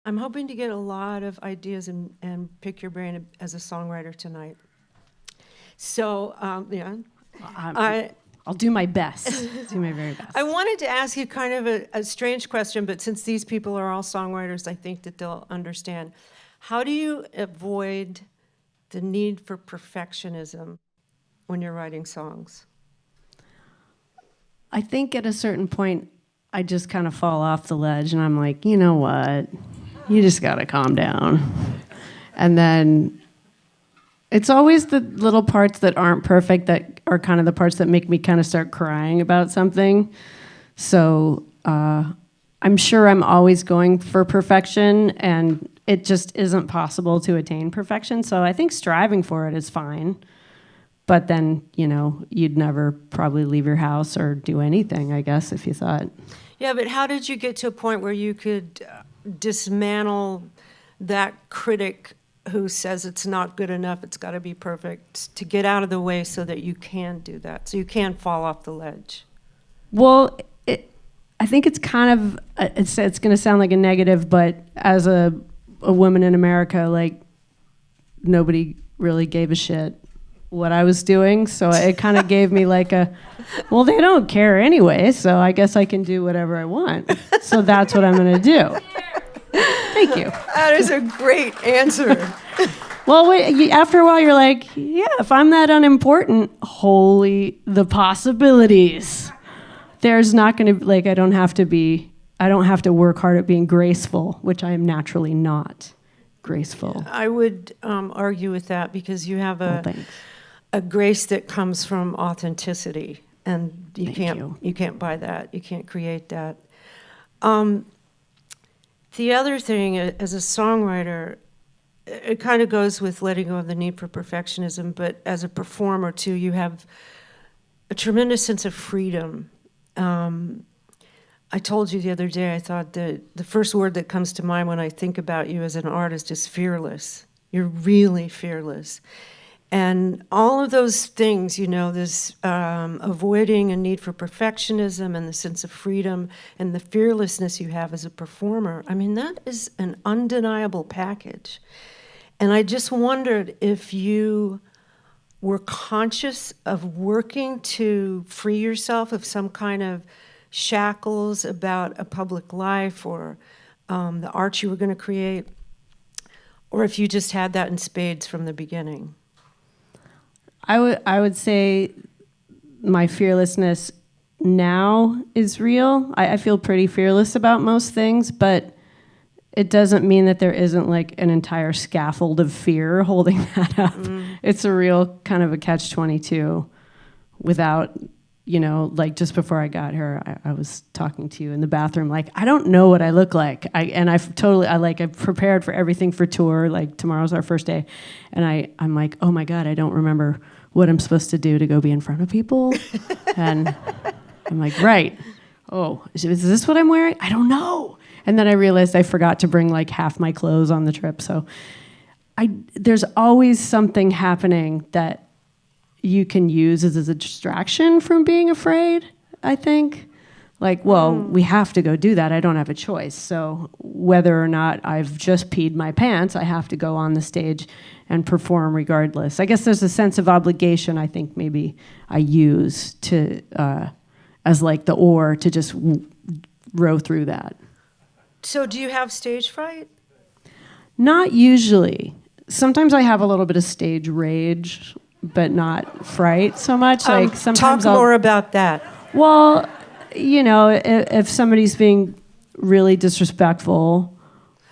I'm hoping to get a lot of ideas and pick your brain as a songwriter tonight. So, yeah. I'll do my best. Do my very best. I wanted to ask you kind of a strange question, but since these people are all songwriters, I think that they'll understand. How do you avoid the need for perfectionism when you're writing songs? I think at a certain point, I just kind of fall off the ledge, and I'm like, you know what? You just got to calm down. And then it's always the little parts that aren't perfect that are kind of the parts that make me kind of start crying about something. So I'm sure I'm always going for perfection, and it just isn't possible to attain perfection. So I think striving for it is fine. But then, you'd never probably leave your house or do anything, I guess, if you thought. Yeah, but how did you get to a point where you could dismantle that critic who says it's not good enough, it's got to be perfect, to get out of the way so that you can do that, so you can fall off the ledge? Well, I think it's kind of, it's going to sound like a negative, but as a woman in America, like, nobody really gave a shit what I was doing, so it kind of gave me like well, they don't care anyway, so I guess I can do whatever I want. So that's what I'm going to do. Thank you. That is a great answer. Well, after a while, you're like, yeah, if I'm that unimportant, holy, the possibilities. There's not going to, like, I don't have to work hard at being graceful, which I am naturally not graceful. I would argue with that because you have a grace that comes from authenticity, and you can't buy that. You can't create that. The other thing, as a songwriter, it kind of goes with letting go of the need for perfectionism, but as a performer, too, you have a tremendous sense of freedom. I told you the other day, I thought that the first word that comes to mind when I think about you as an artist is fearless. You're really fearless. And all of those things, this avoiding a need for perfectionism and the sense of freedom and the fearlessness you have as a performer, I mean, that is an undeniable package. And I just wondered if you were conscious of working to free yourself of some kind of shackles about a public life or the art you were going to create, or if you just had that in spades from the beginning. I would say my fearlessness now is real. I feel pretty fearless about most things, but it doesn't mean that there isn't like an entire scaffold of fear holding that up. It's a real kind of a catch-22 without, like just before I got here, I was talking to you in the bathroom, like, I don't know what I look like. I've prepared for everything for tour, like tomorrow's our first day. And I'm like, oh my God, I don't remember what I'm supposed to do to go be in front of people. And I'm like, right. Oh, is this what I'm wearing? I don't know. And then I realized I forgot to bring like half my clothes on the trip. So there's always something happening that you can use as a distraction from being afraid, I think. Like, well, we have to go do that. I don't have a choice. So whether or not I've just peed my pants, I have to go on the stage and perform regardless. I guess there's a sense of obligation I think maybe I use to as like the oar to just row through that. So do you have stage fright? Not usually. Sometimes I have a little bit of stage rage, but not fright so much. Like sometimes talk more about that. Well, if somebody's being really disrespectful.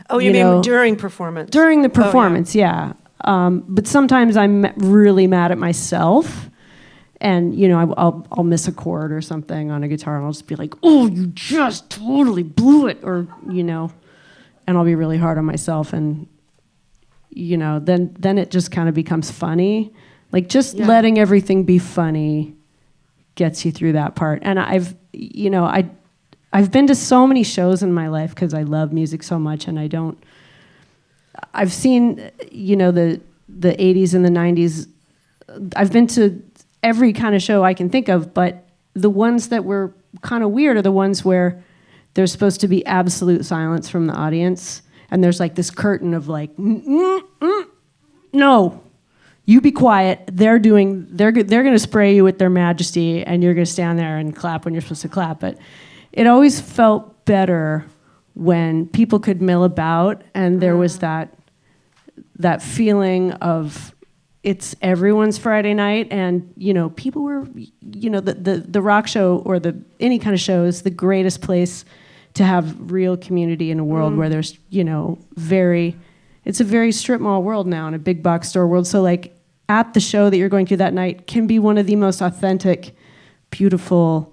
Oh, you mean during performance? During the performance, yeah. But sometimes I'm really mad at myself, and I'll miss a chord or something on a guitar, and I'll just be like, "Oh, you just totally blew it," or and I'll be really hard on myself, and then it just kind of becomes funny. Like just letting everything be funny gets you through that part. And I've been to so many shows in my life because I love music so much, and I've seen, the 80s and the 90s. I've been to every kind of show I can think of, but the ones that were kind of weird are the ones where there's supposed to be absolute silence from the audience, and there's like this curtain of like, no, you be quiet. They're going to spray you with their majesty, and you're going to stand there and clap when you're supposed to clap. But it always felt better when people could mill about, and there was that feeling of it's everyone's Friday night, and people were, the rock show or any kind of show is the greatest place to have real community in a world where there's it's a very strip mall world now and a big box store world. So like at the show that you're going to that night can be one of the most authentic, beautiful,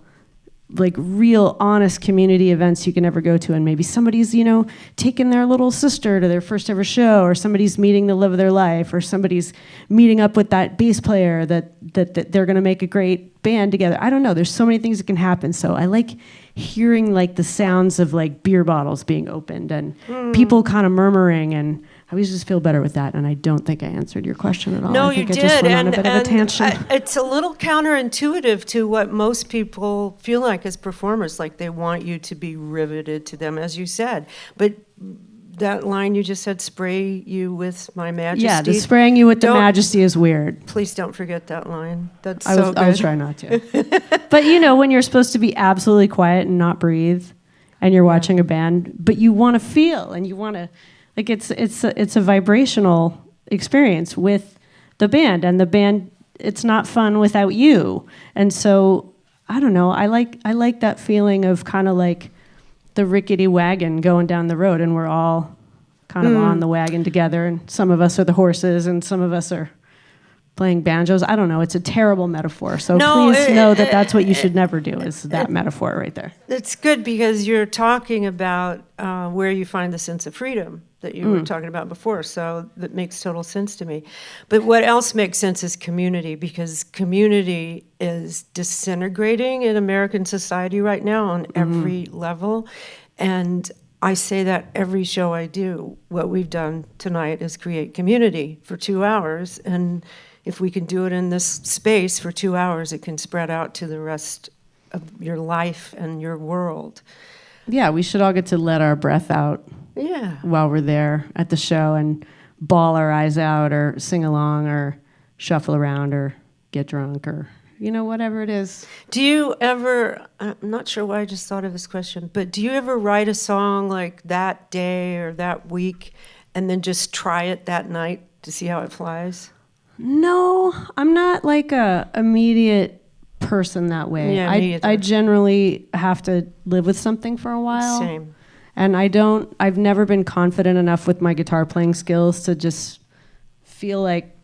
like real honest community events you can ever go to. And maybe somebody's, taking their little sister to their first ever show, or somebody's meeting the love of their life, or somebody's meeting up with that bass player that they're going to make a great band together. I don't know. There's so many things that can happen. So I like hearing like the sounds of like beer bottles being opened and people kind of murmuring, and I always just feel better with that. And I don't think I answered your question at all. No, I think you I did. just went on a bit of a tangent. It's a little counterintuitive to what most people feel like as performers, like they want you to be riveted to them, as you said. But that line you just said, spray you with my majesty. Yeah, the spraying you with the majesty is weird. Please don't forget that line. That's I will try not to. But when you're supposed to be absolutely quiet and not breathe, and you're watching a band, but you want to feel and you want to, like it's a vibrational experience with the band, and the band, it's not fun without you. And so I don't know. I like that feeling of kind of like the rickety wagon going down the road, and we're all kind of on the wagon together, and some of us are the horses and some of us are playing banjos. I don't know. It's a terrible metaphor. So please know that that's what you should never do, is that metaphor right there. It's good because you're talking about where you find the sense of freedom that you were talking about before. So that makes total sense to me. But what else makes sense is community, because community is disintegrating in American society right now on every level. And I say that every show I do. What we've done tonight is create community for 2 hours. And if we can do it in this space for 2 hours, it can spread out to the rest of your life and your world. Yeah, we should all get to let our breath out while we're there at the show and bawl our eyes out or sing along or shuffle around or get drunk or, whatever it is. Do you ever, I'm not sure why I just thought of this question, but do you ever write a song like that day or that week and then just try it that night to see how it flies? No, I'm not like a immediate person that way. Yeah, me either. I generally have to live with something for a while. Same. And I've never been confident enough with my guitar playing skills to just feel like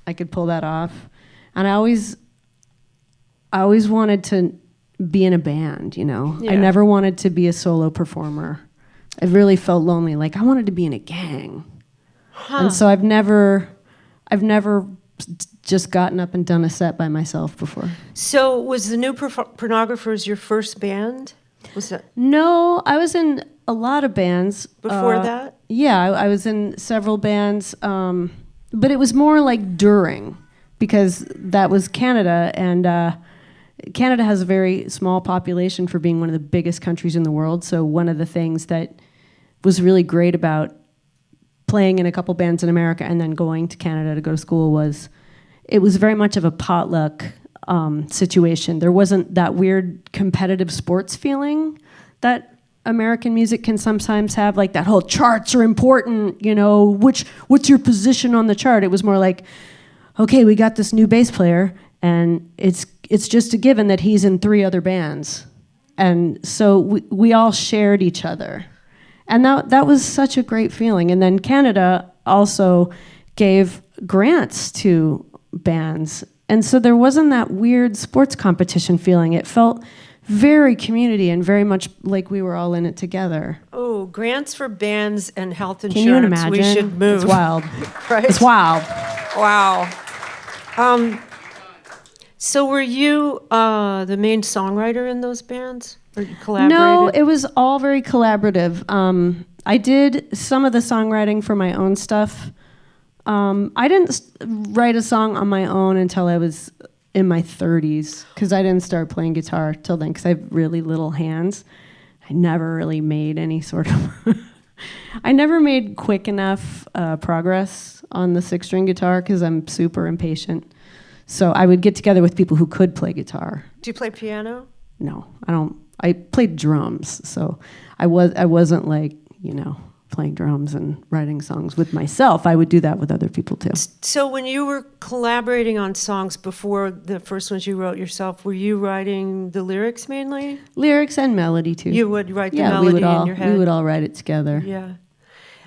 I could pull that off. And I always wanted to be in a band, Yeah. I never wanted to be a solo performer. I really felt lonely. Like I wanted to be in a gang. And so I've never just gotten up and done a set by myself before. So was the New Pornographers your first band? Was that? No, I was in a lot of bands. Before that? Yeah, I was in several bands, but it was more like during, because that was Canada, and Canada has a very small population for being one of the biggest countries in the world. So one of the things that was really great about playing in a couple bands in America and then going to Canada to go to school was it was very much of a potluck situation. There wasn't that weird competitive sports feeling that American music can sometimes have, like that whole charts are important, what's your position on the chart? It was more like, okay, we got this new bass player, and it's just a given that he's in 3 other bands. And so we all shared each other. And that was such a great feeling. And then Canada also gave grants to bands. And so there wasn't that weird sports competition feeling. It felt very community and very much like we were all in it together. Oh, grants for bands and health insurance. Can you imagine? We should move. It's wild. Right? It's wild. Wow. So were you the main songwriter in those bands? Or you collaborated? No, it was all very collaborative. I did some of the songwriting for my own stuff. I didn't write a song on my own until I was in my 30s, because I didn't start playing guitar till then, because I have really little hands. I never really made any sort of I never made quick enough progress on the 6-string guitar because I'm super impatient. So I would get together with people who could play guitar. Do you play piano? No, I don't. I played drums, so I wasn't like, playing drums and writing songs with myself. I would do that with other people too. So when you were collaborating on songs before the first ones you wrote yourself, were you writing the lyrics mainly? Lyrics and melody too. You would write the melody in your head? We would all write it together. Yeah.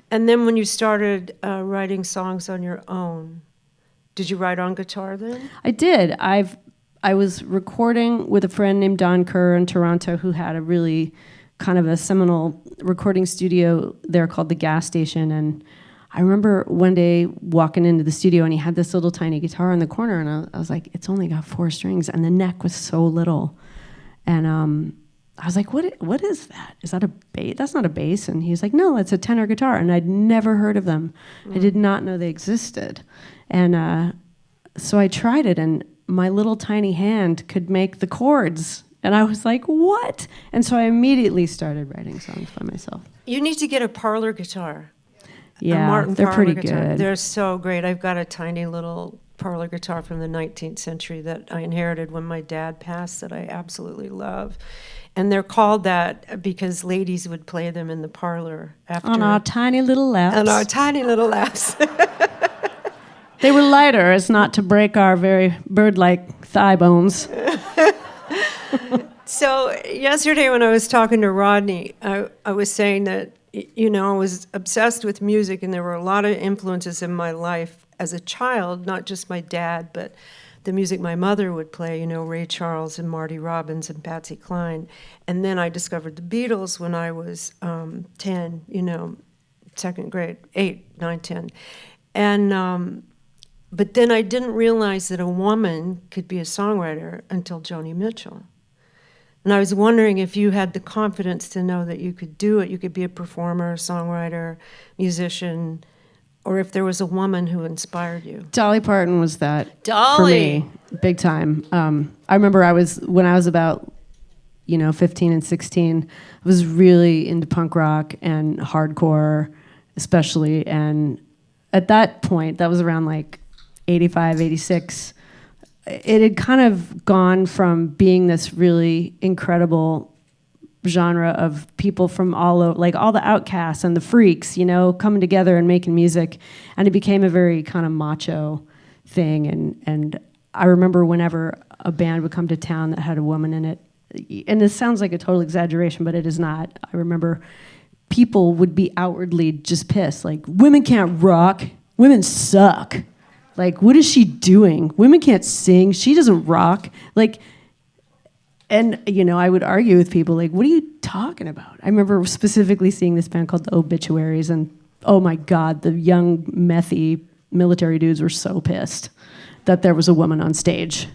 And then when you started writing songs on your own, did you write on guitar then? I did. I was recording with a friend named Don Kerr in Toronto who had a really kind of a seminal recording studio there called The Gas Station. And I remember one day walking into the studio and he had this little tiny guitar in the corner and I was like, it's only got 4 strings and the neck was so little. And I was like, what is that? Is that a bass? That's not a bass. And he was like, no, it's a tenor guitar. And I'd never heard of them. I did not know they existed. And so I tried it and my little tiny hand could make the chords. And I was like, what? And so I immediately started writing songs by myself. You need to get a parlor guitar. Yeah, a Martin they're parlor pretty guitar. good. They're so great. I've got a tiny little parlor guitar from the 19th century that I inherited when my dad passed that I absolutely love. And they're called that because ladies would play them in the parlor after. On our tiny little laps. On our tiny little laps. They were lighter as not to break our very bird-like thigh bones. So yesterday when I was talking to Rodney, I was saying that, I was obsessed with music and there were a lot of influences in my life as a child, not just my dad, but the music my mother would play, Ray Charles and Marty Robbins and Patsy Cline. And then I discovered the Beatles when I was 10, second grade, 8, 9, 10. And but then I didn't realize that a woman could be a songwriter until Joni Mitchell. And I was wondering if you had the confidence to know that you could do it. You could be a performer, songwriter, musician, or if there was a woman who inspired you. Dolly Parton was that Dolly! For me, big time. I remember when I was about 15 and 16, I was really into punk rock and hardcore, especially. And at that point, that was around like 85, 86, it had kind of gone from being this really incredible genre of people from all over, like all the outcasts and the freaks, coming together and making music. And it became a very kind of macho thing. And I remember whenever a band would come to town that had a woman in it, and this sounds like a total exaggeration, but it is not. I remember people would be outwardly just pissed, like, women can't rock, women suck. Like, what is she doing? Women can't sing. She doesn't rock. Like, and, I would argue with people, like, what are you talking about? I remember specifically seeing this band called the Obituaries, and, oh, my God, the young, methy military dudes were so pissed that there was a woman on stage.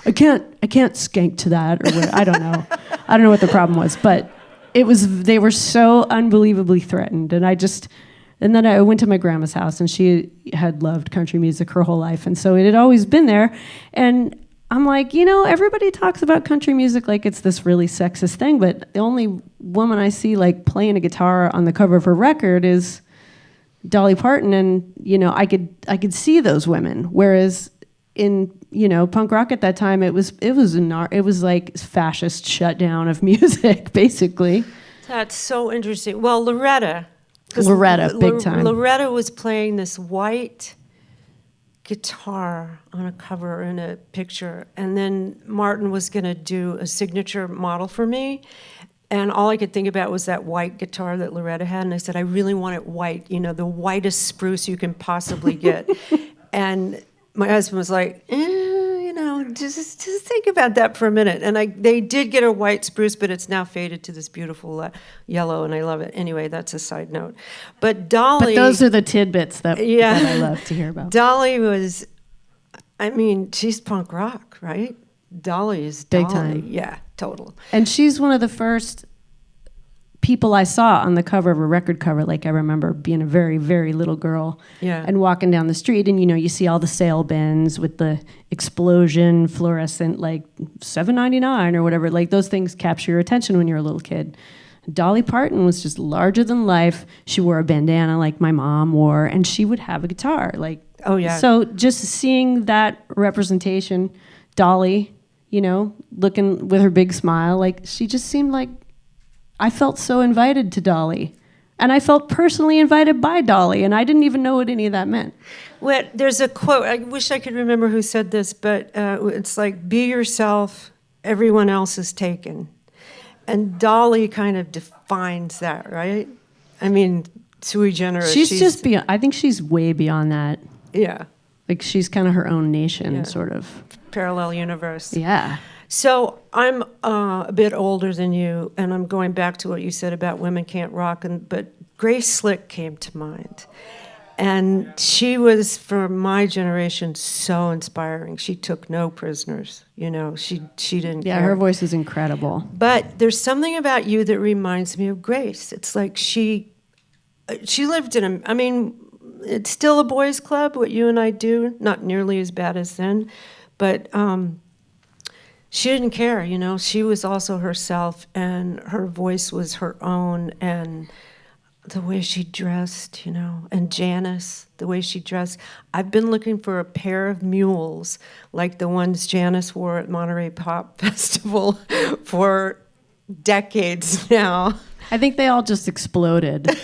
I can't skank to that, or what, I don't know. I don't know what the problem was, but they were so unbelievably threatened, and then I went to my grandma's house, and she had loved country music her whole life, and so it had always been there. And I'm like, everybody talks about country music like it's this really sexist thing, but the only woman I see like playing a guitar on the cover of her record is Dolly Parton, and I could see those women. Whereas in punk rock at that time, it was like fascist shutdown of music, basically. That's so interesting. Well, Loretta, big time. Loretta was playing this white guitar on a cover in a picture, and then Martin was going to do a signature model for me, and all I could think about was that white guitar that Loretta had, and I said, I really want it white, the whitest spruce you can possibly get. And my husband was like, just think about that for a minute. And they did get a white spruce, but it's now faded to this beautiful yellow, and I love it. Anyway, that's a side note. But Dolly... But those are the tidbits that I love to hear about. Dolly was... she's punk rock, right? Dolly is Dolly. Big time. Yeah, total. And she's one of the first people I saw on the cover of a record cover. Like, I remember being a very, very little girl and walking down the street, and you see all the sale bins with the explosion fluorescent, like $7.99 or whatever. Like, those things capture your attention when you're a little kid. Dolly Parton was just larger than life. She wore a bandana like my mom wore, and she would have a guitar. Like, Oh, yeah. So just seeing that representation, Dolly, looking with her big smile, like she just seemed like I felt so invited to Dolly. And I felt personally invited by Dolly, and I didn't even know what any of that meant. Well, there's a quote, I wish I could remember who said this, but it's like, be yourself, everyone else is taken. And Dolly kind of defines that, right? I mean, sui generis. She's just beyond, I think she's way beyond that. Yeah. Like she's kind of her own nation, Yeah. sort of. Parallel universe. Yeah. So I'm a bit older than you, and I'm going back to what you said about women can't rock, but Grace Slick came to mind. And she was, for my generation, so inspiring. She took no prisoners, she didn't care. Yeah, her voice is incredible. But there's something about you that reminds me of Grace. It's like she lived in it's still a boys' club, what you and I do, not nearly as bad as then, but she didn't care, She was also herself, and her voice was her own, and the way she dressed, and Janice, the way she dressed. I've been looking for a pair of mules like the ones Janice wore at Monterey Pop Festival for decades now. I think they all just exploded.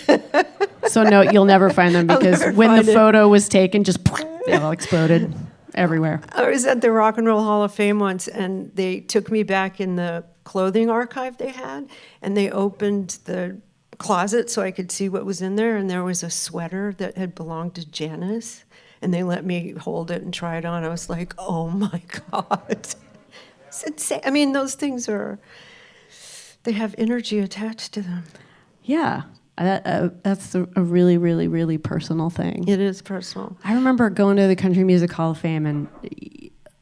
So no, you'll never find them because when the photo was taken, just they all exploded everywhere. I was at the Rock and Roll Hall of Fame once, and they took me back in the clothing archive they had, and they opened the closet so I could see what was in there, and there was a sweater that had belonged to Janice, and they let me hold it and try it on. I was like, oh my God. It's insane. I mean, those things they have energy attached to them. Yeah. That's a really, really, really personal thing. It is personal. I remember going to the Country Music Hall of Fame, and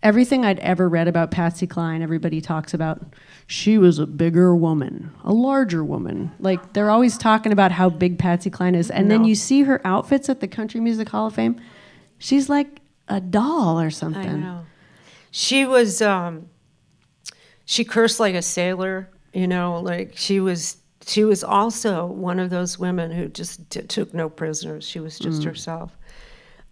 everything I'd ever read about Patsy Cline, everybody talks about she was a bigger woman, a larger woman. Like, they're always talking about how big Patsy Cline is. And then you see her outfits at the Country Music Hall of Fame. She's like a doll or something. I know. She was, she cursed like a sailor, like she was also one of those women who just took no prisoners. She was just herself.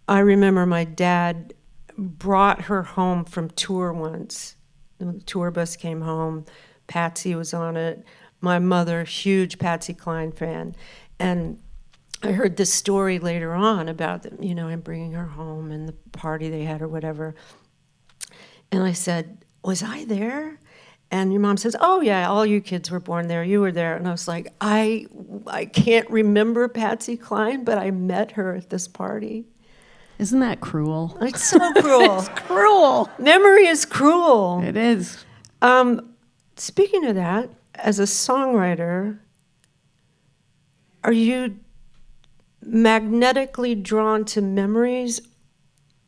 I remember my dad brought her home from tour once. The tour bus came home. Patsy was on it. My mother, huge Patsy Cline fan. And I heard this story later on about them, him bringing her home and the party they had or whatever. And I said, was I there? And your mom says, oh, yeah, all you kids were born there. You were there. And I was like, I can't remember Patsy Cline, but I met her at this party. Isn't that cruel? It's so cruel. It's cruel. Memory is cruel. It is. Speaking of that, as a songwriter, are you magnetically drawn to memories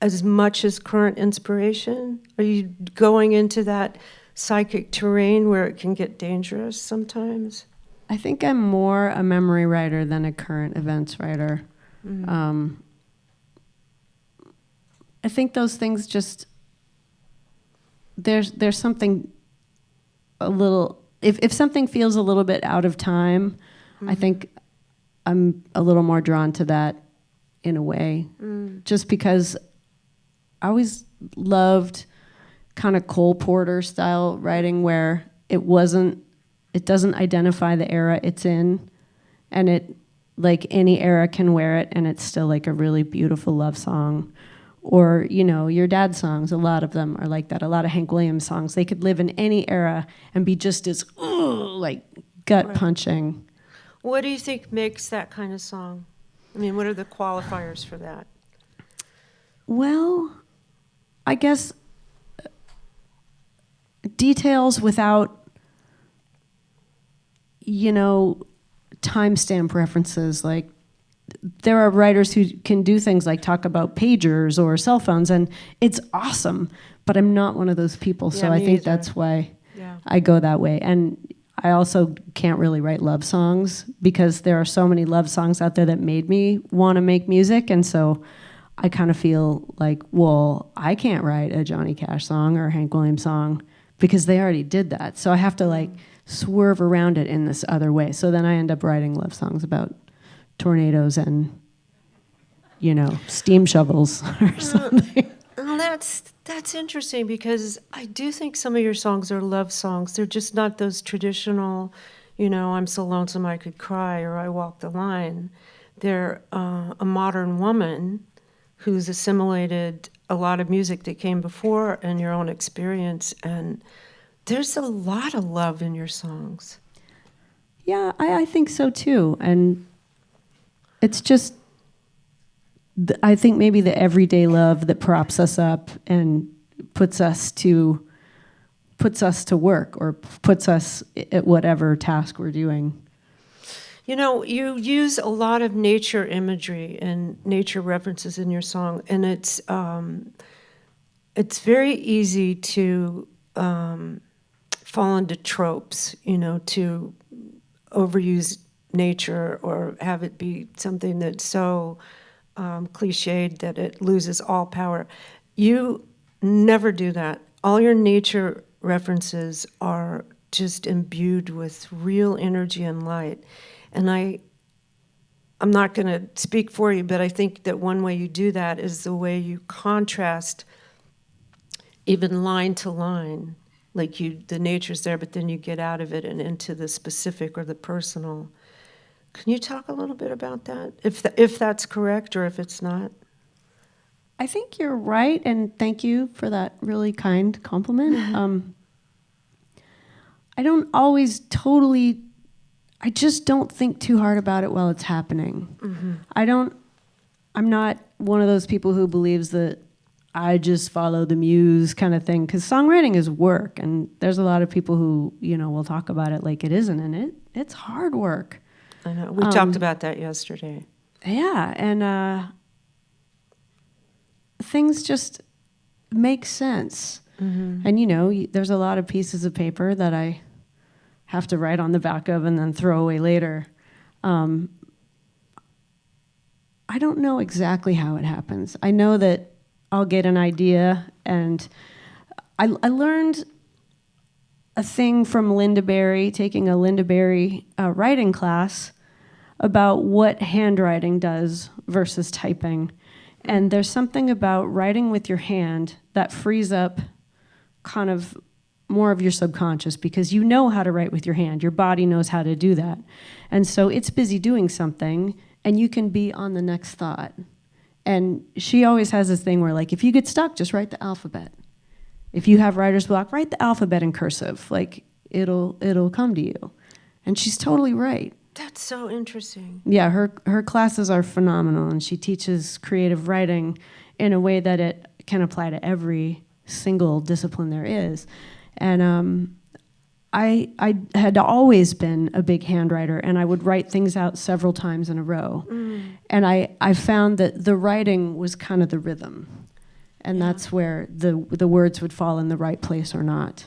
as much as current inspiration? Are you going into that psychic terrain where it can get dangerous sometimes? I think I'm more a memory writer than a current events writer. Mm-hmm. I think those things just there's something a little, if something feels a little bit out of time, I think I'm a little more drawn to that in a way, just because I always loved kind of Cole Porter style writing where it doesn't identify the era it's in, and it, like, any era can wear it and it's still like a really beautiful love song. Or, your dad's songs, a lot of them are like that. A lot of Hank Williams songs, they could live in any era and be just as, like, gut-punching. What do you think makes that kind of song? I mean, what are the qualifiers for that? Well, I guess details without, timestamp references. Like, there are writers who can do things like talk about pagers or cell phones, and it's awesome, but I'm not one of those people, so I think that's why I go that way. And I also can't really write love songs because there are so many love songs out there that made me want to make music, and so I kind of feel like, well, I can't write a Johnny Cash song or a Hank Williams song because they already did that. So I have to, like, swerve around it in this other way. So then I end up writing love songs about tornadoes and, steam shovels or something. Well, that's interesting, because I do think some of your songs are love songs. They're just not those traditional, I'm so lonesome I could cry, or I walk the line. They're a modern woman who's assimilated a lot of music that came before and your own experience, and there's a lot of love in your songs. Yeah, I think so too. And it's just, I think maybe the everyday love that props us up and puts us to work, or puts us at whatever task we're doing. You use a lot of nature imagery and nature references in your song, and it's very easy to fall into tropes, to overuse nature or have it be something that's so cliched that it loses all power. You never do that. All your nature references are just imbued with real energy and light. And I'm not going to speak for you, but I think that one way you do that is the way you contrast even line to line. Like the nature's there, but then you get out of it and into the specific or the personal. Can you talk a little bit about that, if that's correct or if it's not? I think you're right, and thank you for that really kind compliment. Mm-hmm. I don't always totally, I just don't think too hard about it while it's happening. Mm-hmm. I'm not one of those people who believes that I just follow the muse kind of thing, because songwriting is work, and there's a lot of people who, will talk about it like it isn't, and it's hard work. I know. We talked about that yesterday. Yeah, and things just make sense. Mm-hmm. And, there's a lot of pieces of paper that I have to write on the back of and then throw away later. I don't know exactly how it happens. I know that I'll get an idea, and I learned a thing from Linda Berry, taking a Linda Berry writing class, about what handwriting does versus typing. And there's something about writing with your hand that frees up kind of more of your subconscious, because you know how to write with your hand. Your body knows how to do that. And so it's busy doing something, and you can be on the next thought. And she always has this thing where, like, if you get stuck, just write the alphabet. If you have writer's block, write the alphabet in cursive. Like, it'll come to you. And she's totally right. That's so interesting. Yeah, her classes are phenomenal, and she teaches creative writing in a way that it can apply to every single discipline there is. And I had always been a big handwriter, and I would write things out several times in a row. And I found that the writing was kind of the rhythm, and that's where the words would fall in the right place or not.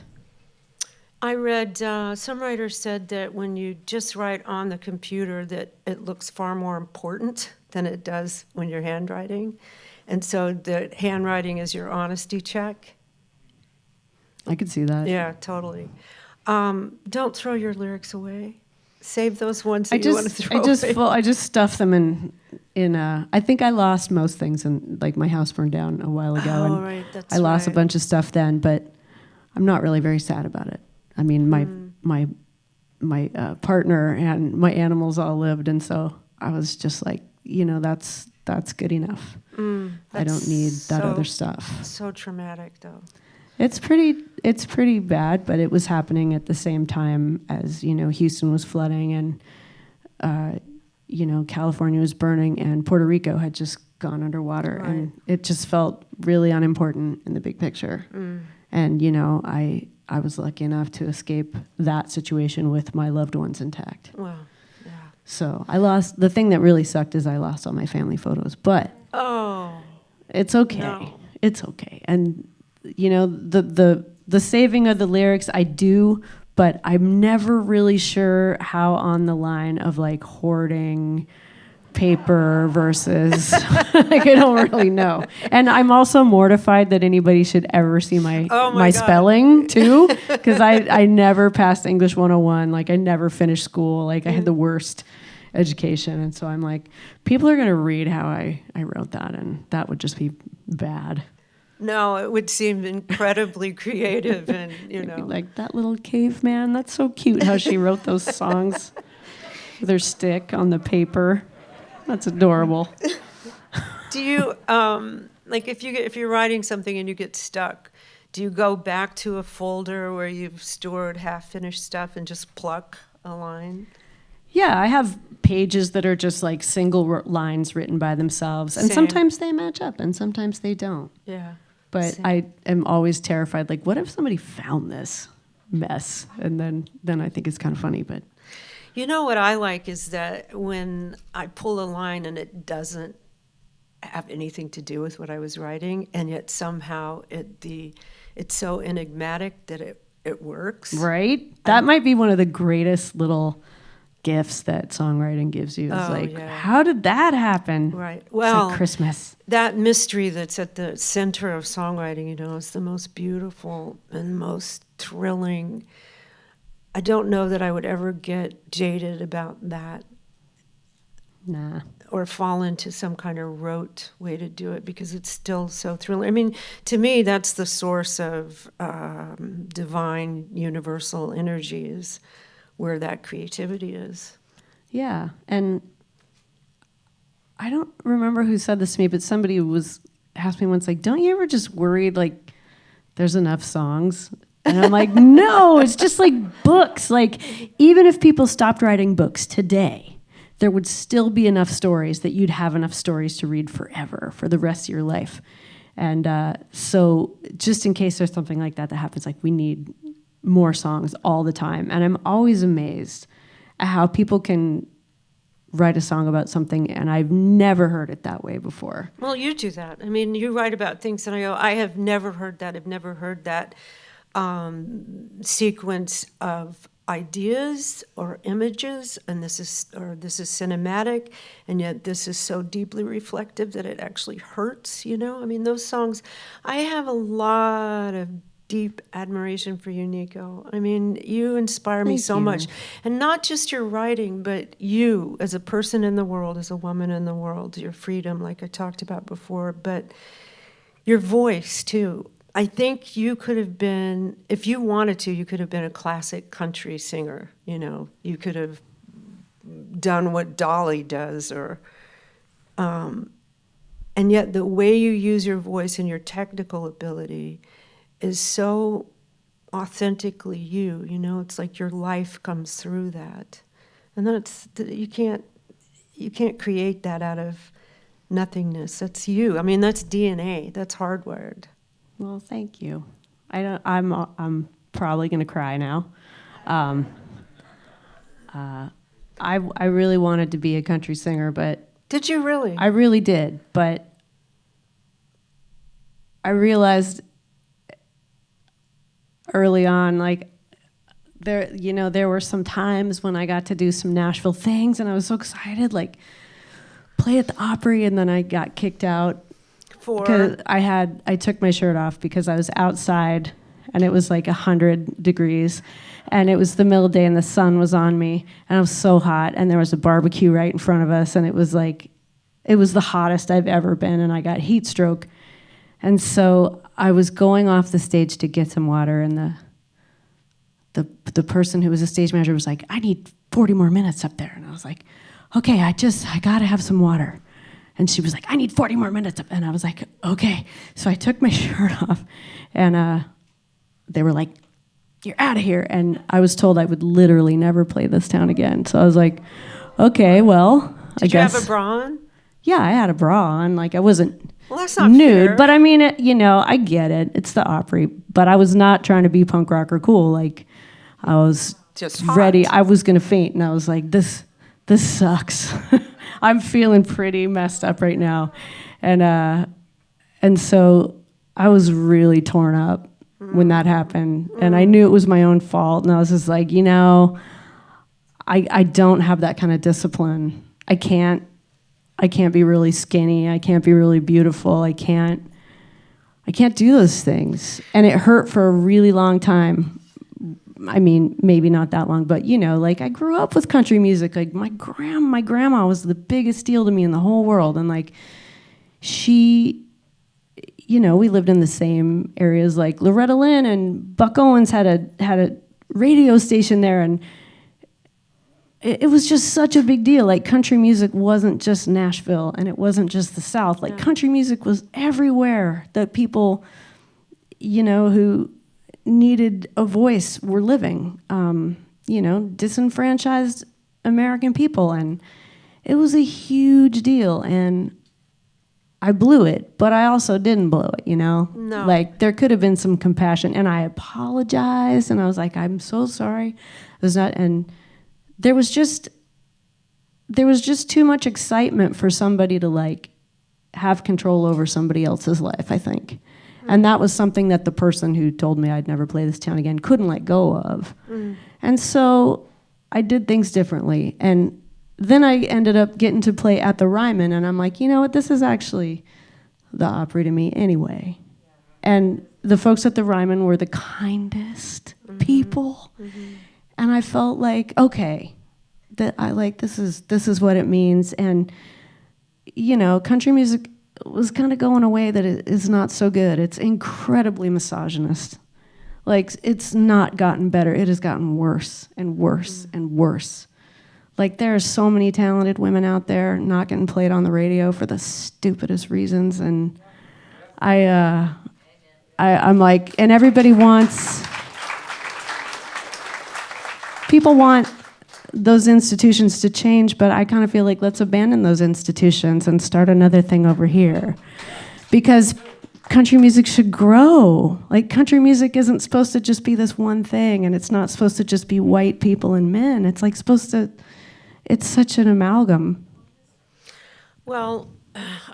I read some writers said that when you just write on the computer, that it looks far more important than it does when you're handwriting. And so the handwriting is your honesty check. I could see that. Yeah, totally. Don't throw your lyrics away. Save those ones that you want to throw away. I just stuff them in I think I lost most things, and like my house burned down a while ago, and right, that's I lost right. a bunch of stuff then, but I'm not really very sad about it. I mean, my partner and my animals all lived, and so I was just like, that's good enough. I don't need that other stuff. So traumatic, though. It's pretty bad, but it was happening at the same time as, Houston was flooding, and California was burning, and Puerto Rico had just gone underwater, Right. and it just felt really unimportant in the big picture. And I was lucky enough to escape that situation with my loved ones intact. Wow. Yeah. So the thing that really sucked is I lost all my family photos, but it's okay. No. It's okay. And, the saving of the lyrics I do, but I'm never really sure how on the line of like hoarding paper versus like I don't really know. And I'm also mortified that anybody should ever see my God. spelling too, because I never passed English 101. Like I never finished school. Like I had the worst education, and so I'm like, people are gonna read how I wrote that, and that would just be bad. No, it would seem incredibly creative, and like that little caveman. That's so cute how she wrote those songs with her stick on the paper. That's adorable. Do you like if you're writing something and you get stuck? Do you go back to a folder where you've stored half-finished stuff and just pluck a line? Yeah, I have pages that are just like single lines written by themselves, and Same. sometimes they match up, and sometimes they don't. Yeah. But Same. I am always terrified. Like, what if somebody found this mess? And then I think it's kind of funny. But you know what I like is that when I pull a line and it doesn't have anything to do with what I was writing, and yet somehow it's so enigmatic that it works. right, that might be one of the greatest little gifts that songwriting gives you. Is how did that happen? Right. It's Well, like Christmas. That mystery that's at the center of songwriting, is the most beautiful and most thrilling. I don't know that I would ever get jaded about that. Nah. Or fall into some kind of rote way to do it, because it's still so thrilling. I mean, to me, that's the source of divine, universal energy, is where that creativity is. Yeah, and I don't remember who said this to me, but somebody asked me once, like, don't you ever just worried, like, there's enough songs? And I'm like, no, it's just like books. Like, even if people stopped writing books today, there would still be enough stories that you'd have enough stories to read forever, for the rest of your life. And so just in case there's something like that happens, like, we need more songs all the time. And I'm always amazed at how people can write a song about something, and I've never heard it that way before. Well, you do that. I mean, you write about things, and I go, I have never heard that. I've never heard that sequence of ideas or images, and this is cinematic, and yet this is so deeply reflective that it actually hurts. I mean, those songs. I have a lot of deep admiration for you, Neko. I mean, you inspire me so much. And not just your writing, but you as a person in the world, as a woman in the world, your freedom, like I talked about before, but your voice, too. I think you could have been, if you wanted to, you could have been a classic country singer. You could have done what Dolly does, and yet the way you use your voice and your technical ability is so authentically you. It's like your life comes through that, and then you can't create that out of nothingness. That's you. I mean, that's DNA. That's hardwired. Well, thank you. I'm probably gonna cry now. I really wanted to be a country singer, but did you really? I really did, but I realized early on, like, there were some times when I got to do some Nashville things, and I was so excited, like, play at the Opry, and then I got kicked out because I took my shirt off because I was outside, and it was like 100 degrees, and it was the middle of the day, and the sun was on me, and it was so hot, and there was a barbecue right in front of us, and it was the hottest I've ever been, and I got heat stroke. And so I was going off the stage to get some water, and the person who was the stage manager was like, I need 40 more minutes up there. And I was like, okay, I got to have some water. And she was like, I need 40 more minutes up. And I was like, okay. So I took my shirt off, and they were like, you're out of here. And I was told I would literally never play this town again. So I was like, okay, well, I guess. Did you have a bra on? Yeah, I had a bra on. Like, I wasn't Well, that's not nude, fair. but I mean, I get it. It's the Opry, but I was not trying to be punk rock or cool. Like, I was just hot. ready. I was gonna faint, and I was like, this sucks. I'm feeling pretty messed up right now, and so I was really torn up when that happened, and I knew it was my own fault, and I was just like, I don't have that kind of discipline. I can't I can't be really skinny. I can't be really beautiful. I can't do those things. And it hurt for a really long time. I mean, maybe not that long, but like I grew up with country music. Like my grandma was the biggest deal to me in the whole world. And like she, we lived in the same areas. Like Loretta Lynn and Buck Owens had a radio station there, and it was just such a big deal. Like country music wasn't just Nashville, and it wasn't just the South. Like country music was everywhere that people, who needed a voice were living. Disenfranchised American people, and it was a huge deal. And I blew it, but I also didn't blow it. No. Like there could have been some compassion, and I apologized, and I was like, I'm so sorry. It was not, and there was just too much excitement for somebody to like have control over somebody else's life, I think. Mm. And that was something that the person who told me I'd never play this town again couldn't let go of. Mm. And so I did things differently. And then I ended up getting to play at the Ryman, and I'm like, you know what, this is actually the Opry to me anyway. And the folks at the Ryman were the kindest people. Mm-hmm. And I felt like, okay, that I like this is what it means. And country music was kind of going away that it is not so good. It's incredibly misogynist. Like it's not gotten better. It has gotten worse and worse and worse. Like there are so many talented women out there not getting played on the radio for the stupidest reasons. And I'm like, and everybody wants. People want those institutions to change, but I kind of feel like let's abandon those institutions and start another thing over here. Because country music should grow. Like country music isn't supposed to just be this one thing, and it's not supposed to just be white people and men. It's like it's such an amalgam. Well,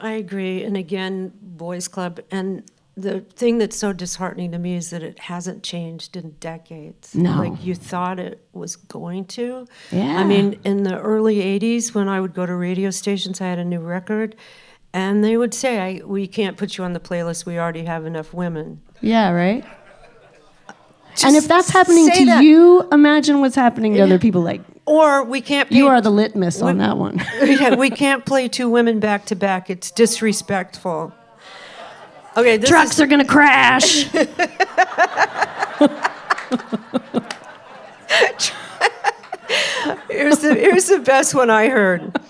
I agree. And again, Boys Club, and the thing that's so disheartening to me is that it hasn't changed in decades. No. Like you thought it was going to. Yeah. I mean, in the early 80s, when I would go to radio stations, I had a new record, and they would say, we can't put you on the playlist, we already have enough women. Yeah, right? Just and if that's happening to you, imagine what's happening to other people. Like, or we can't. You are the litmus on that one. Yeah, we can't play two women back to back. It's disrespectful. Okay, trucks are gonna crash. Here's the best one I heard.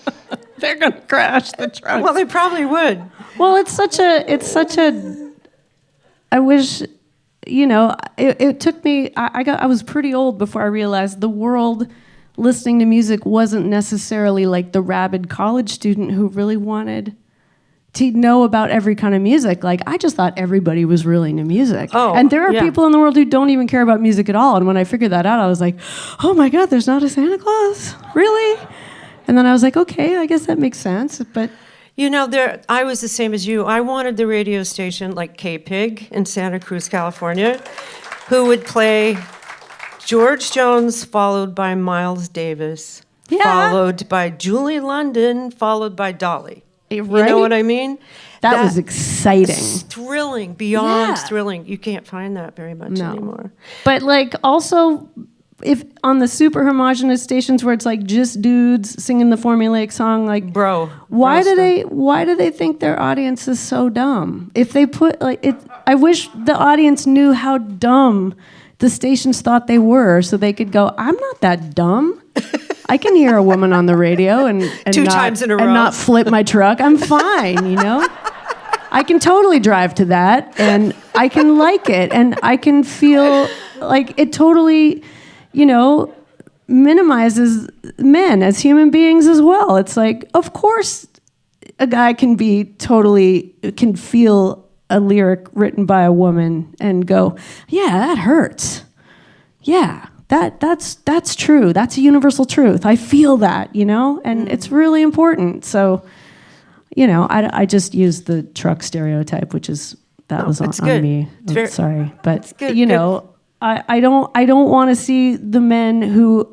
They're gonna crash the trucks. Well, they probably would. Well, it's such a. I wish, it took me. I was pretty old before I realized the world listening to music wasn't necessarily like the rabid college student who really wanted to know about every kind of music. Like, I just thought everybody was really into music. Oh, and there are people in the world who don't even care about music at all. And when I figured that out, I was like, oh my God, there's not a Santa Claus? Really? And then I was like, okay, I guess that makes sense. But I was the same as you. I wanted the radio station like K-Pig in Santa Cruz, California, who would play George Jones, followed by Miles Davis, followed by Julie London, followed by Dolly. Right? You know what I mean? That was exciting. Thrilling, beyond thrilling. You can't find that very much anymore. But like also, if on the super homogenous stations where it's like just dudes singing the formulaic song, like why do they think their audience is so dumb? If they put like it, I wish the audience knew how dumb the stations thought they were, so they could go, I'm not that dumb. I can hear a woman on the radio and two times in a row and not flip my truck. I'm fine, I can totally drive to that, and I can like it, and I can feel like it totally, minimizes men as human beings as well. It's like, of course, a guy can feel a lyric written by a woman and go, yeah, that hurts. Yeah. That's true. That's a universal truth. I feel that, and it's really important. So, I just used the truck stereotype, which is was on me. Sorry, but I don't want to see the men who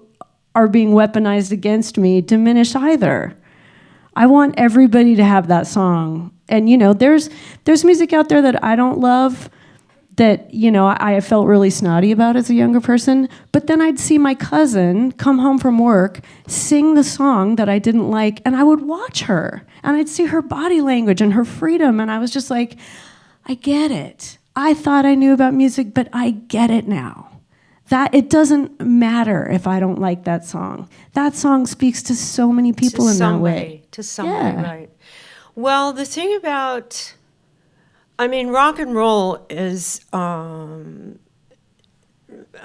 are being weaponized against me diminish either. I want everybody to have that song. And, there's music out there that I don't love that, I felt really snotty about as a younger person. But then I'd see my cousin come home from work, sing the song that I didn't like, and I would watch her. And I'd see her body language and her freedom. And I was just like, I get it. I thought I knew about music, but I get it now. That it doesn't matter if I don't like that song. That song speaks to so many people in that way. To somebody, right. Well, the thing about, rock and roll is a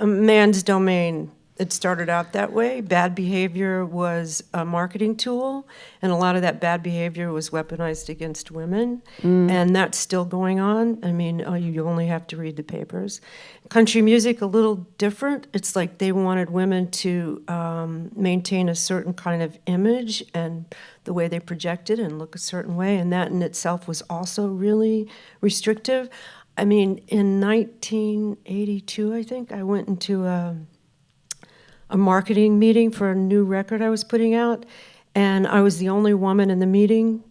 man's domain. It started out that way. Bad behavior was a marketing tool, and a lot of that bad behavior was weaponized against women, and that's still going on. You only have to read the papers. Country music, a little different. It's like they wanted women to maintain a certain kind of image and the way they projected and look a certain way, and that in itself was also really restrictive. In 1982, I think, I went into a marketing meeting for a new record I was putting out, and I was the only woman in the meeting,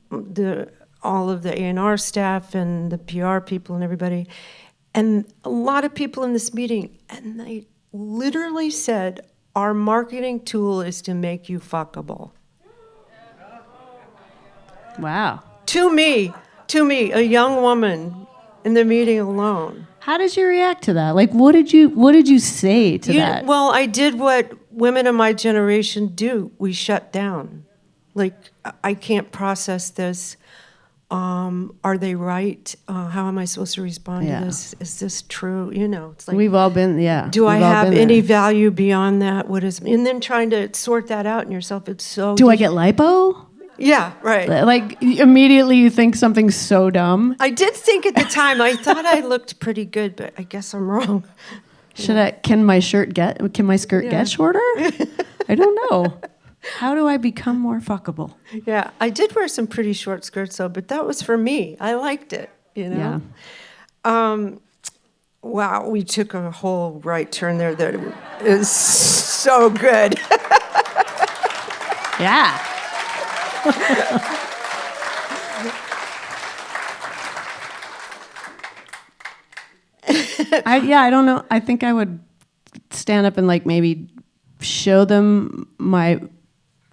all of the A&R staff and the PR people and everybody, and a lot of people in this meeting, and they literally said, our marketing tool is to make you fuckable. Wow. To me, a young woman in the meeting alone. How did you react to that? Like, what did you say to that? Well, I did what women of my generation do. We shut down. Like, I can't process this. Are they right? How am I supposed to respond to this? Is this true? It's like, we've all been, do I have any value beyond that? And then trying to sort that out in yourself. It's so. Do I get lipo? Yeah, right. Like, immediately you think something's so dumb. I did think at the time, I thought I looked pretty good, but I guess I'm wrong. Can my skirt get shorter? I don't know. How do I become more fuckable? Yeah, I did wear some pretty short skirts though, but that was for me. I liked it, Yeah. Wow, we took a whole right turn there that is so good. Yeah. I don't know. I think I would stand up and maybe show them my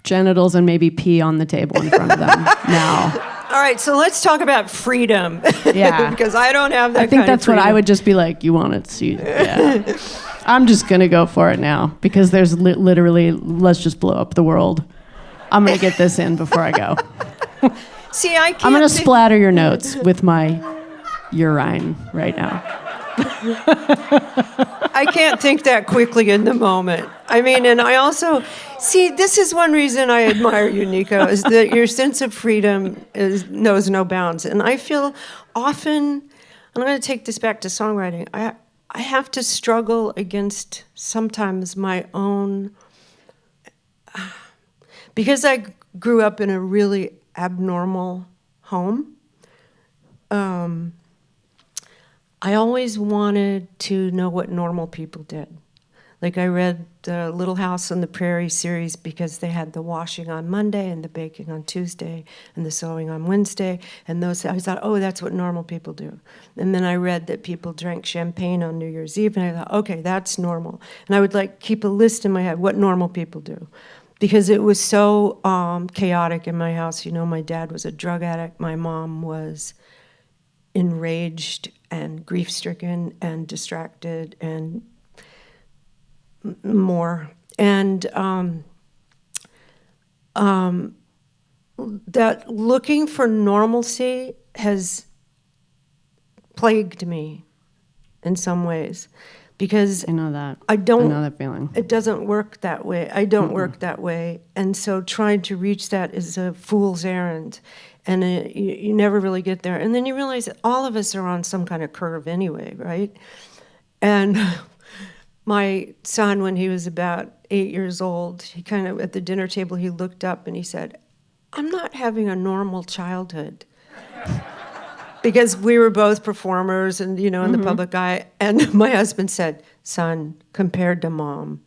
genitals and maybe pee on the table in front of them now. All right, so let's talk about freedom. Yeah. Because I don't have that I think kind that's of freedom. what I would just be like, you want it? See, yeah. I'm just going to go for it now because there's literally, let's just blow up the world. I'm going to get this in before I go. See, I can't. I'm going to splatter your notes with my urine right now. I can't think that quickly in the moment. And I also, see, this is one reason I admire you, Neko, is that your sense of freedom knows no bounds. And I feel often, and I'm going to take this back to songwriting, I have to struggle against sometimes my own, because I grew up in a really abnormal home. I always wanted to know what normal people did. Like I read the Little House on the Prairie series because they had the washing on Monday and the baking on Tuesday and the sewing on Wednesday. And those, I thought, oh, that's what normal people do. And then I read that people drank champagne on New Year's Eve, and I thought, okay, that's normal. And I would keep a list in my head what normal people do. Because it was so chaotic in my house. My dad was a drug addict. My mom was enraged and grief-stricken and distracted and more. And that looking for normalcy has plagued me in some ways. Because I know that. I know that feeling. It doesn't work that way. I don't work that way. And so trying to reach that is a fool's errand. And you never really get there. And then you realize that all of us are on some kind of curve anyway, right? And my son, when he was about 8 years old, he kind of, at the dinner table, he looked up and he said, I'm not having a normal childhood. Because we were both performers and, in the public eye. And my husband said, son, compared to mom.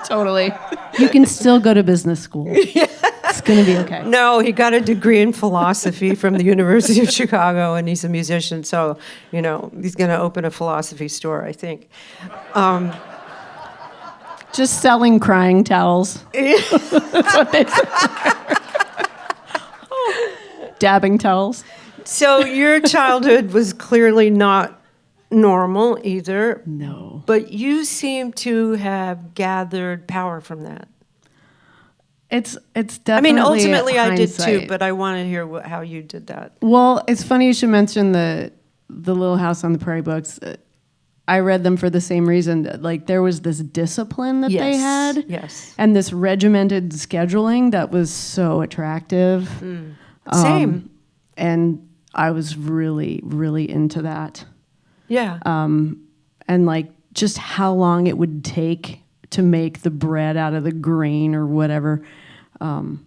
Totally. You can still go to business school. It's going to be okay. No, he got a degree in philosophy from the University of Chicago, and he's a musician, so, he's going to open a philosophy store, I think. Just selling crying towels. That's what they say. Dabbing towels. So your childhood was clearly not normal either. No. But you seem to have gathered power from that. It's definitely ultimately I did hindsight. too, but I want to hear how you did that. Well, it's funny you should mention the Little House on the Prairie books. I read them for the same reason. Like, there was this discipline that they had. Yes. And this regimented scheduling that was so attractive. Same. And I was really, really into that. Yeah. And like just how long it would take to make the bread out of the grain or whatever. And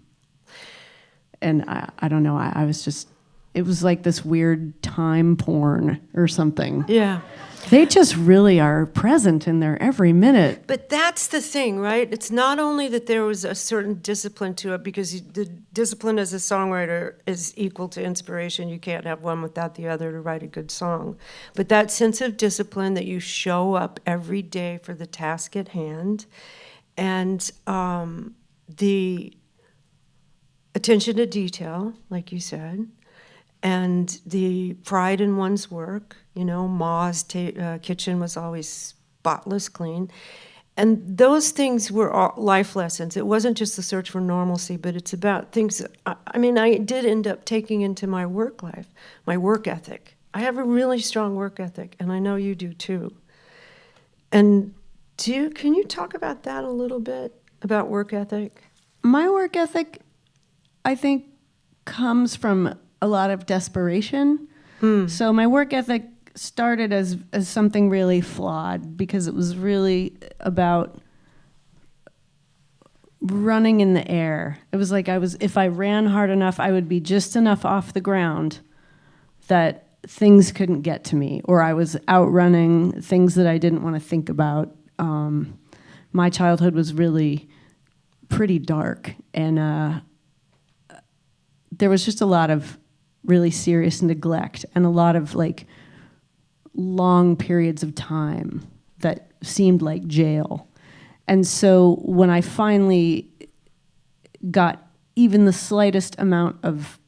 I don't know, I was just, it was like this weird time porn or something. Yeah. They just really are present in there every minute. But that's the thing, right? It's not only that there was a certain discipline to it, because the discipline as a songwriter is equal to inspiration. You can't have one without the other to write a good song. But that sense of discipline that you show up every day for the task at hand, and the attention to detail, like you said, and the pride in one's work. Ma's kitchen was always spotless clean. And those things were all life lessons. It wasn't just the search for normalcy, but it's about things. I did end up taking into my work life, my work ethic. I have a really strong work ethic, and I know you do too. And can you talk about that a little bit, about work ethic? My work ethic, I think, comes from a lot of desperation. So my work ethic started as something really flawed, because it was really about running in the air. It was like if I ran hard enough, I would be just enough off the ground that things couldn't get to me, or I was outrunning things that I didn't want to think about. My childhood was really pretty dark, and there was just a lot of really serious neglect and a lot of like long periods of time that seemed like jail. And so when I finally got even the slightest amount of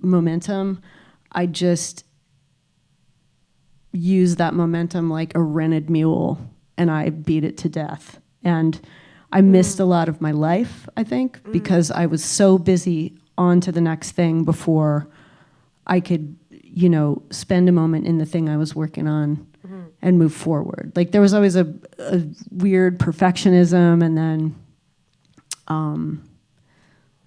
momentum, I just used that momentum like a rented mule, and I beat it to death. And I missed a lot of my life, I think, because I was so busy on to the next thing before I could, spend a moment in the thing I was working on and move forward. Like, there was always a weird perfectionism, and then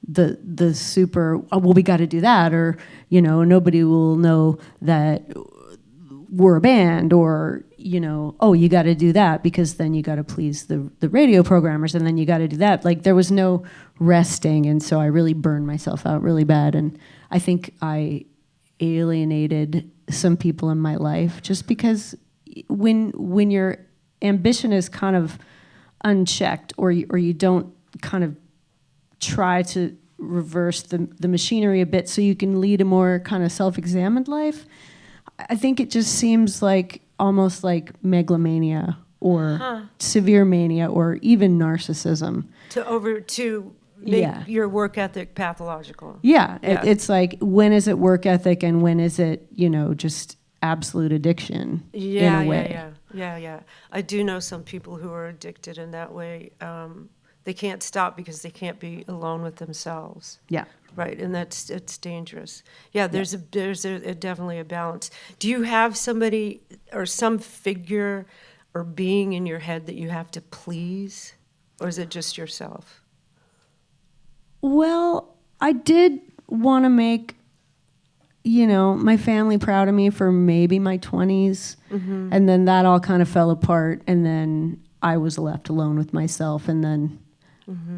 the super, we got to do that, or, nobody will know that we're a band, or, you got to do that because then you got to please the radio programmers, and then you got to do that. Like, there was no resting, and so I really burned myself out really bad. And I think I alienated some people in my life, just because when your ambition is kind of unchecked, or you don't kind of try to reverse the machinery a bit so you can lead a more kind of self-examined life, I think it just seems like almost like megalomania or severe mania or even narcissism. To make your work ethic pathological. Yeah. It's like, when is it work ethic and when is it, just absolute addiction in a way? Yeah. I do know some people who are addicted in that way. They can't stop because they can't be alone with themselves. Yeah. Right, and it's dangerous. Yeah, there's definitely a balance. Do you have somebody or some figure or being in your head that you have to please, or is it just yourself? Well, I did want to make, my family proud of me for maybe my 20s, and then that all kind of fell apart, and then I was left alone with myself, and then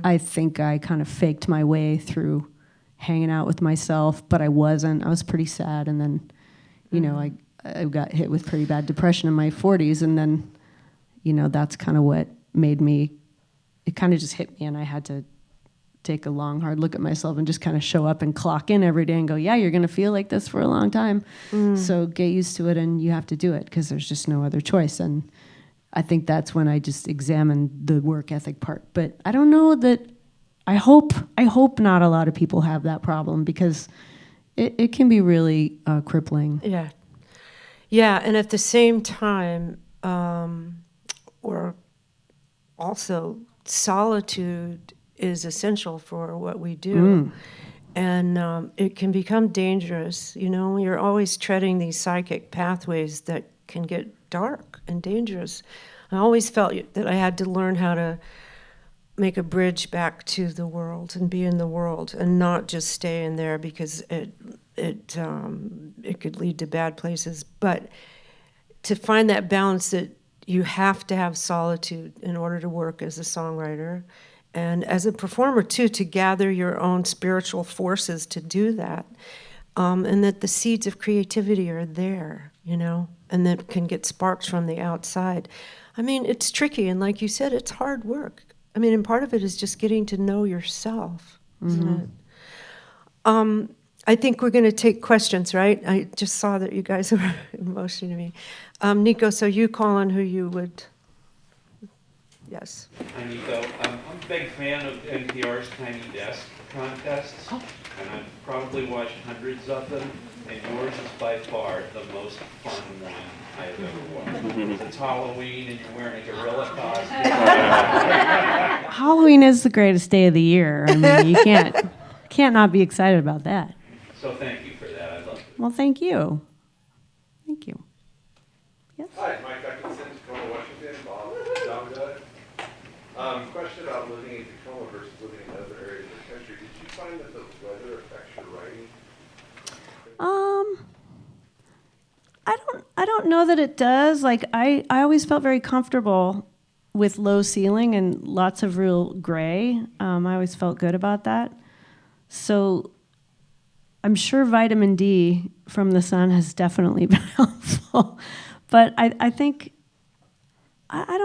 I think I kind of faked my way through hanging out with myself, but I wasn't. I was pretty sad, and then, I got hit with pretty bad depression in my 40s, and then, that's kind of what made me it kind of just hit me, and I had to take a long, hard look at myself and just kind of show up and clock in every day and go, yeah, you're going to feel like this for a long time. So get used to it, and you have to do it because there's just no other choice. And I think that's when I just examined the work ethic part. But I don't know that, I hope not a lot of people have that problem, because it can be really crippling. Yeah. Yeah, and at the same time, or also solitude is essential for what we do. And it can become dangerous. You know, you're always treading these psychic pathways that can get dark and dangerous. I always felt that I had to learn how to make a bridge back to the world and be in the world and not just stay in there, because it could lead to bad places. But to find that balance, that you have to have solitude in order to work as a songwriter, and as a performer too, to gather your own spiritual forces to do that, and that the seeds of creativity are there, you know, and that can get sparks from the outside. I mean, it's tricky, and like you said, it's hard work. I mean, and part of it is just getting to know yourself, isn't it? I think we're going to take questions, right? I just saw that you guys were motioning me. Neko, so you call on who you would. Yes. Hi, Neko. I'm a big fan of NPR's Tiny Desk contests, and I've probably watched hundreds of them, and yours is by far the most fun one I've ever watched. It's Halloween, and you're wearing a gorilla costume. Halloween is the greatest day of the year. I mean, you can't not be excited about that. So thank you for that. I love it. Well, thank you. Thank you. Yes. Hi, Mike Atkinson, Tacoma, Washington. Question about living in Tacoma versus living in other areas of the country. Did you find that the weather affects your writing? I don't know that it does. Like I always felt very comfortable with low ceiling and lots of real gray. I always felt good about that. So I'm sure vitamin D from the sun has definitely been helpful. But I think I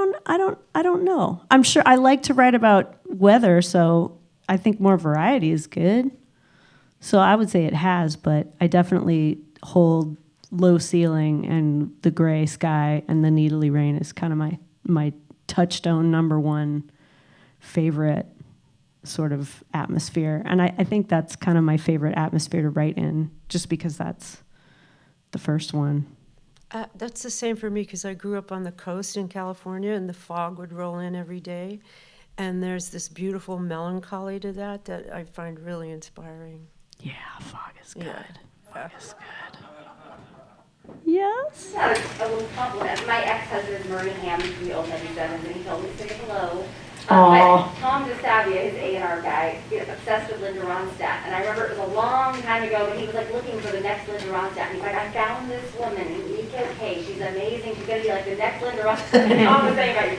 don't know. I'm sure I like to write about weather, so I think more variety is good. So I would say it has, but I definitely hold low ceiling and the gray sky and the needly rain is kind of my touchstone number one favorite sort of atmosphere. And I think that's kind of my favorite atmosphere to write in, just because that's the first one. That's the same for me, because I grew up on the coast in California, and the fog would roll in every day. And there's this beautiful melancholy to that I find really inspiring. Yeah, fog is good. Yeah. Fog is good. Yes? A little compliment. My ex-husband, Murray Hammond from the old 77s, and he told me to say hello. Aw. But Tom DeSavia, his A&R guy, is obsessed with Linda Ronstadt. And I remember it was a long time ago, but he was like looking for the next Linda Ronstadt. And he's like, I found this woman, Neko K. She's amazing. She's going to be like the next Linda Ronstadt. And Tom was saying about you.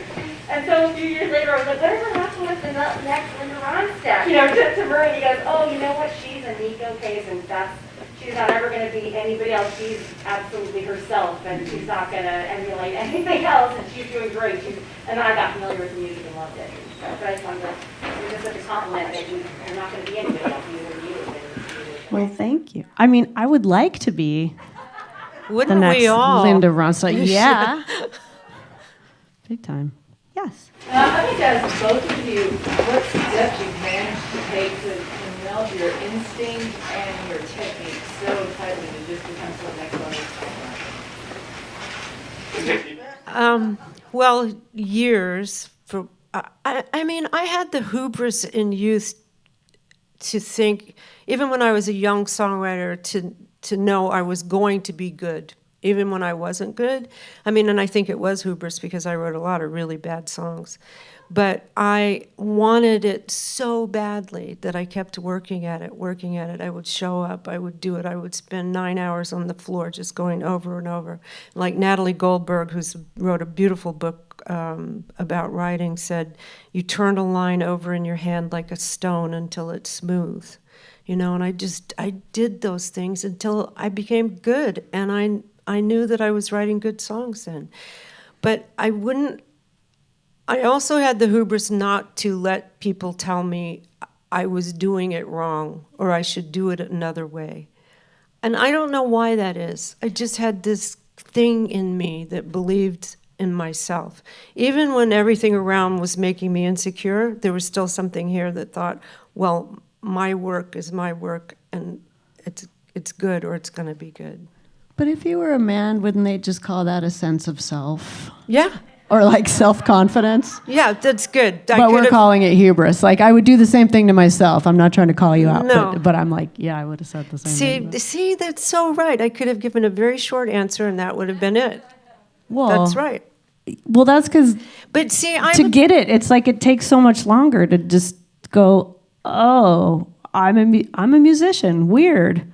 And so a few years later, I was like, whatever happened with the next Linda Ronstadt? You know, to Murray, he goes, oh, you know what? She's a Neko K, and she's not ever going to be anybody else. She's absolutely herself, and she's not going to emulate anything else, and she's doing great. And then I got familiar with the music and loved it. So, but I just wanted to, it was just such a compliment that you're not going to be anybody else. Well, thank you. I mean, I would like to be Wouldn't the next we all? Linda Ronstadt. Yeah. Big time. Yes. I think as both of you, what steps you've managed to take to meld your instinct and your technique so tightly to just become so next level. Well, years for. I mean, I had the hubris in youth to think, even when I was a young songwriter, to know I was going to be good, even when I wasn't good. I mean, and I think it was hubris because I wrote a lot of really bad songs. But I wanted it so badly that I kept working at it. I would show up, I would do it. I would spend 9 hours on the floor just going over and over. Like Natalie Goldberg, who wrote a beautiful book about writing, said, you turn a line over in your hand like a stone until it's smooth. You know, and I did those things until I became good. And I knew that I was writing good songs then. But I wouldn't I also had the hubris not to let people tell me I was doing it wrong or I should do it another way. And I don't know why that is. I just had this thing in me that believed in myself. Even when everything around was making me insecure, there was still something here that thought, well, my work is my work, and it's good, or it's going to be good. But if you were a man, wouldn't they just call that a sense of self? Yeah. Or like self-confidence? Yeah, that's good. But we're calling it hubris. Like, I would do the same thing to myself. I'm not trying to call you out, No. but I'm like, yeah, I would have said the same thing. See, that's so right. I could have given a very short answer, and that would have been it. Well, That's right. Well, that's because But see, to get it, it's like it takes so much longer to just go, oh, I'm a musician. Weird.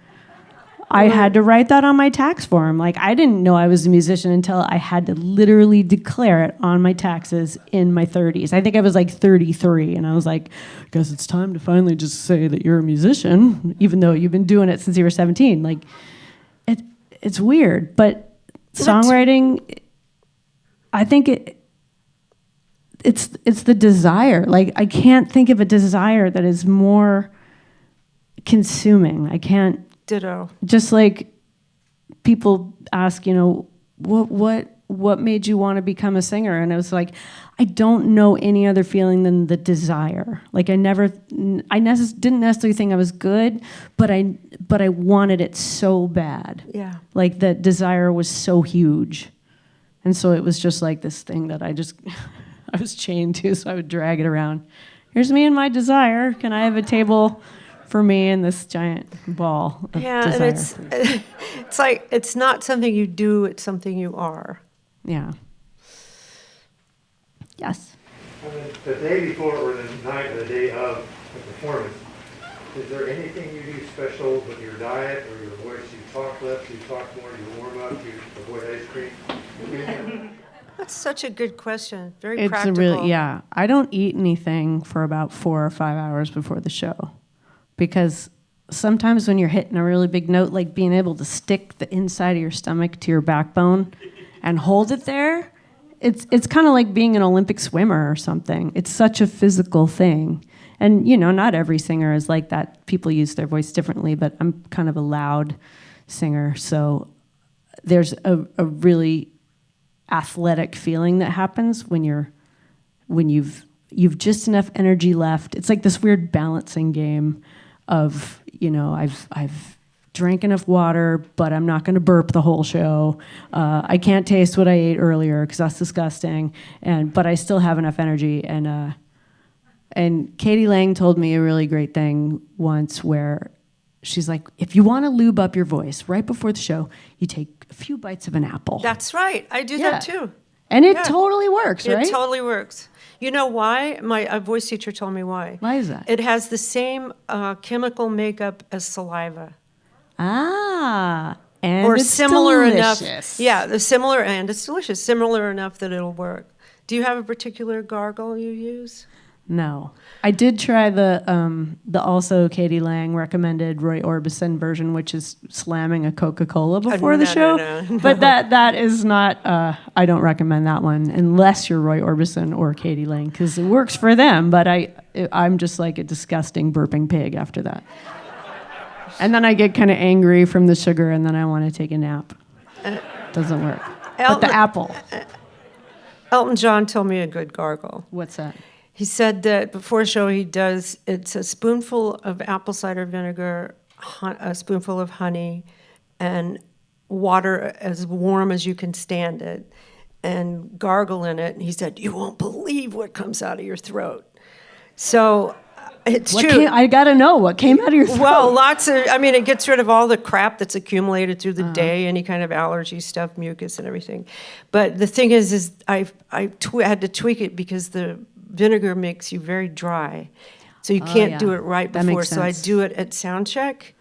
I had to write that on my tax form. Like, I didn't know I was a musician until I had to literally declare it on my taxes in my 30s. I think I was like 33, and I was like, I guess it's time to finally just say that you're a musician, even though you've been doing it since you were 17. Like, it's weird. But songwriting, I think it's the desire. Like, I can't think of a desire that is more consuming. I can't. Ditto. Just like people ask, what made you want to become a singer? And I was like, I don't know any other feeling than the desire. Like, didn't necessarily think I was good, but I wanted it so bad. Yeah. Like, that desire was so huge. And so it was just like this thing that I was chained to, so I would drag it around. Here's me and my desire. Can I have a table for me and this giant ball of desire? And it's like, it's not something you do, it's something you are. Yeah. Yes. The day before or the night or the day of the performance, is there anything you do special with your diet or your voice? You talk less, you talk more, you warm up, you avoid ice cream? That's such a good question. Very It's practical. I don't eat anything for about 4 or 5 hours before the show. Because sometimes when you're hitting a really big note, like being able to stick the inside of your stomach to your backbone and hold it there, it's kind of like being an Olympic swimmer or something. It's such a physical thing. And, not every singer is like that. People use their voice differently, but I'm kind of a loud singer. So there's a really athletic feeling that happens when you've just enough energy left. It's like this weird balancing game of, I've drank enough water, but I'm not going to burp the whole show. I can't taste what I ate earlier because that's disgusting. But I still have enough energy. And Katie Lang told me a really great thing once where she's like, if you want to lube up your voice right before the show, you take a few bites of an apple. That's right. I do that too. And it totally works, right? It totally works. You know why? My voice teacher told me why. Why is that? It has the same chemical makeup as saliva. Ah, and or it's similar delicious. enough. Yeah, the similar, and it's delicious. Similar enough that it'll work. Do you have a particular gargle you use? No. I did try the also Katie Lang recommended Roy Orbison version, which is slamming a Coca-Cola before the show. No. But that is not, I don't recommend that one unless you're Roy Orbison or Katie Lang, because it works for them, but I'm just like a disgusting burping pig after that. And then I get kind of angry from the sugar, and then I want to take a nap. Doesn't work. But the apple. Elton John told me a good gargle. What's that? He said that before a show it's a spoonful of apple cider vinegar, a spoonful of honey, and water as warm as you can stand it, and gargle in it. And he said, you won't believe what comes out of your throat. So it's true. I got to know what came out of your throat. Well, it gets rid of all the crap that's accumulated through the day, any kind of allergy stuff, mucus and everything. But the thing is I had to tweak it because the vinegar makes you very dry. So you can't do it right That before. makes So I sense. do it at sound check,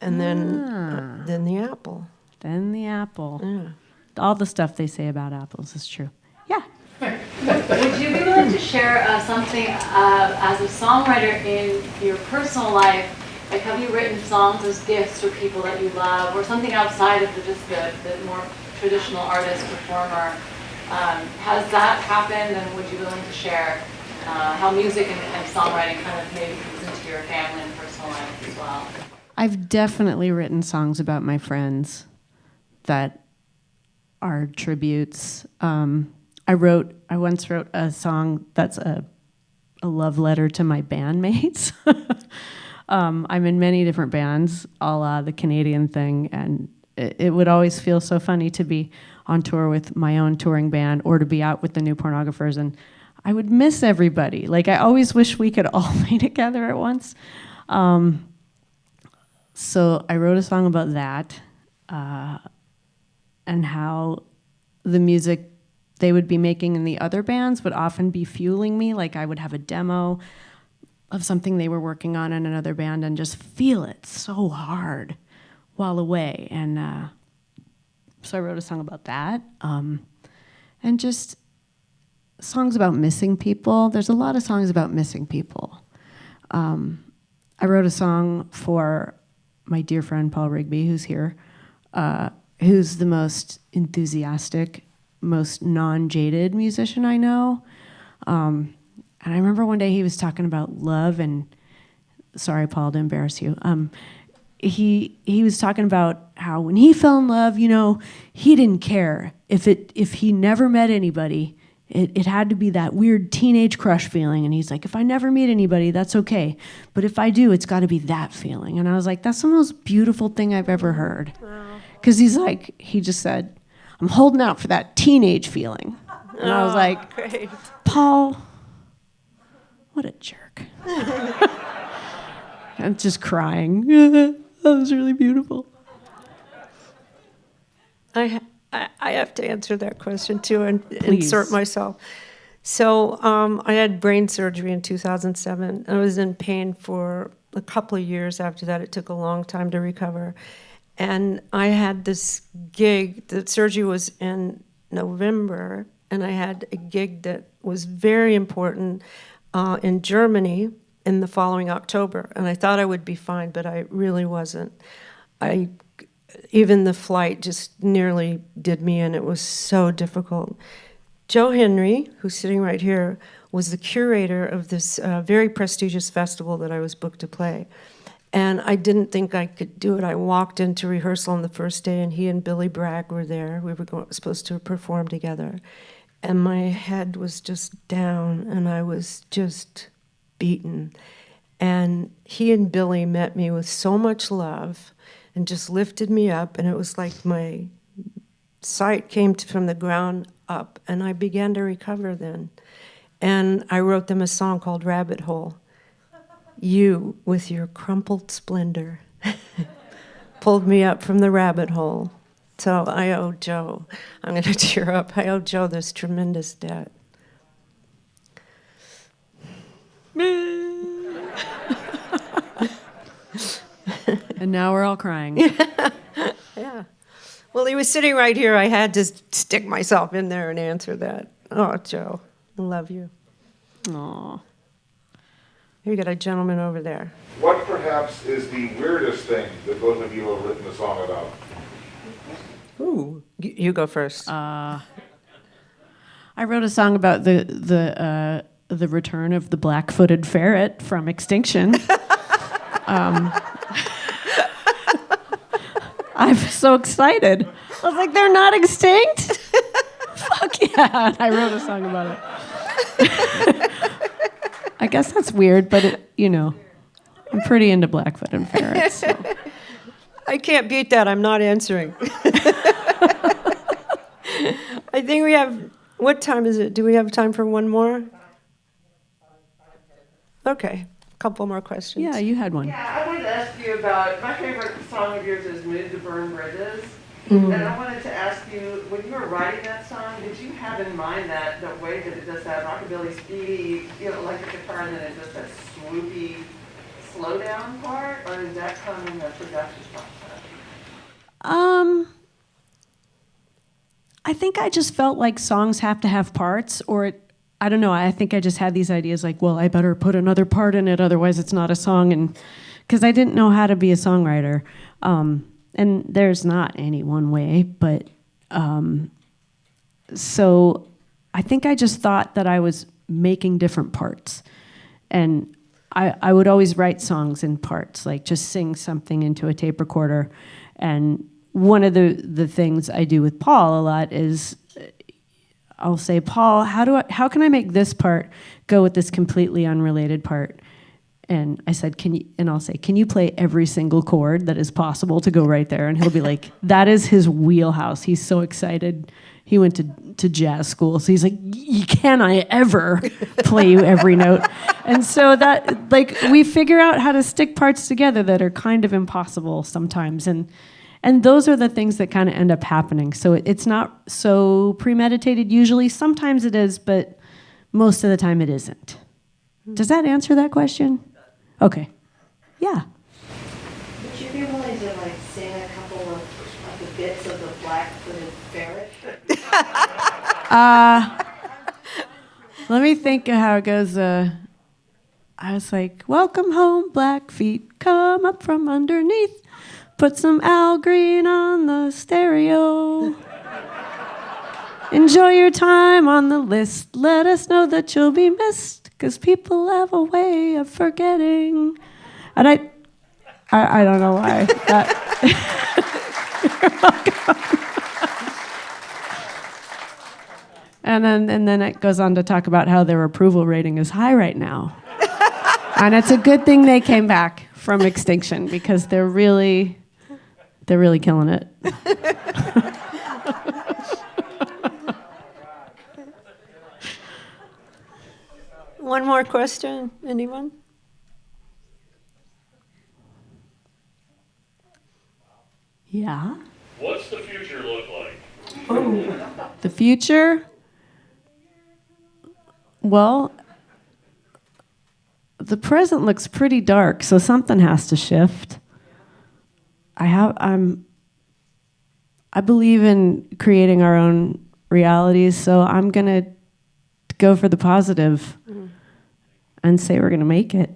and then the apple. Then the apple. Yeah. All the stuff they say about apples is true. Yeah. Would you be willing to share something as a songwriter in your personal life? Like, have you written songs as gifts for people that you love, or something outside of just the more traditional artist performer? Has that happened, and would you be willing to share how music and songwriting kind of maybe comes into your family and personal life as well? I've definitely written songs about my friends that are tributes. I once wrote a song that's a love letter to my bandmates. I'm in many different bands, a la the Canadian thing, and it would always feel so funny to be on tour with my own touring band or to be out with the New Pornographers, and I would miss everybody. Like, I always wish we could all be together at once. So I wrote a song about that, and how the music they would be making in the other bands would often be fueling me. Like, I would have a demo of something they were working on in another band and just feel it so hard while away. And so I wrote a song about that. And just songs about missing people. There's a lot of songs about missing people. I wrote a song for my dear friend Paul Rigby, who's here, who's the most enthusiastic, most non-jaded musician I know. And I remember one day he was talking about love, and sorry, Paul, to embarrass you. He was talking about how when he fell in love, he didn't care if he never met anybody. It had to be that weird teenage crush feeling. And he's like, if I never meet anybody, that's okay. But if I do, it's got to be that feeling. And I was like, that's the most beautiful thing I've ever heard. Because he just said, I'm holding out for that teenage feeling. And I was like, great. Paul, what a jerk. I'm just crying. That was really beautiful. I have to answer that question too and Please. insert myself. So I had brain surgery in 2007. I was in pain for a couple of years after that. It took a long time to recover. And I had this gig. The surgery was in November, and I had a gig that was very important in Germany in the following October. And I thought I would be fine, but I really wasn't. Even the flight just nearly did me in. It was so difficult. Joe Henry, who's sitting right here, was the curator of this very prestigious festival that I was booked to play. And I didn't think I could do it. I walked into rehearsal on the first day, and he and Billy Bragg were there. We were supposed to perform together. And my head was just down, and I was just beaten. And he and Billy met me with so much love and just lifted me up, and it was like my sight came from the ground up, and I began to recover then. And I wrote them a song called Rabbit Hole. You, with your crumpled splendor, pulled me up from the rabbit hole. So I owe Joe, I'm going to tear up, I owe Joe this tremendous debt. And now we're all crying. Yeah. Well, he was sitting right here. I had to stick myself in there and answer that. Oh, Joe, I love you. Aw. Here you got a gentleman over there. What perhaps is the weirdest thing that both of you have written a song about? Ooh, you go first. I wrote a song about the return of the black-footed ferret from extinction. I'm so excited. I was like, they're not extinct? Fuck yeah. And I wrote a song about it. I guess that's weird, but I'm pretty into black-footed ferrets. So. I can't beat that. I'm not answering. I think we have, what time is it? Do we have time for one more? Okay, a couple more questions. Yeah, you had one. Yeah, I wanted to ask you about, my favorite song of yours is Mood to Burn Bridges. And I wanted to ask you, when you were writing that song, did you have in mind that the way that it does that rockabilly speedy, electric guitar, and then it does that swoopy slow down part, or did that come in the production process? I think I just felt like songs have to have parts, or I don't know. I think I just had these ideas like, well, I better put another part in it, otherwise it's not a song, and because I didn't know how to be a songwriter. And there's not any one way, but so I think I just thought that I was making different parts. And I would always write songs in parts, like just sing something into a tape recorder. And one of the things I do with Paul a lot is I'll say, Paul, how can I make this part go with this completely unrelated part? And I said, I'll say, can you play every single chord that is possible to go right there? And he'll be like, that is his wheelhouse. He's so excited. He went to jazz school. So he's like, can I ever play you every note? And so that, like, we figure out how to stick parts together that are kind of impossible sometimes. And those are the things that kind of end up happening. So it's not so premeditated usually. Sometimes it is, but most of the time it isn't. Does that answer that question? Okay. Yeah. Would you be willing to like sing a couple of the bits of the black-footed ferret? Let me think of how it goes. I was like, welcome home, black feet, come up from underneath. Put some Al Green on the stereo. Enjoy your time on the list. Let us know that you'll be missed, 'cause people have a way of forgetting. And I don't know why. And then it goes on to talk about how their approval rating is high right now. And it's a good thing they came back from extinction, because they're really killing it. One more question, anyone? Yeah. What's the future look like? Oh, the future? Well, the present looks pretty dark, so something has to shift. I believe in creating our own realities, so I'm gonna go for the positive and say we're gonna make it.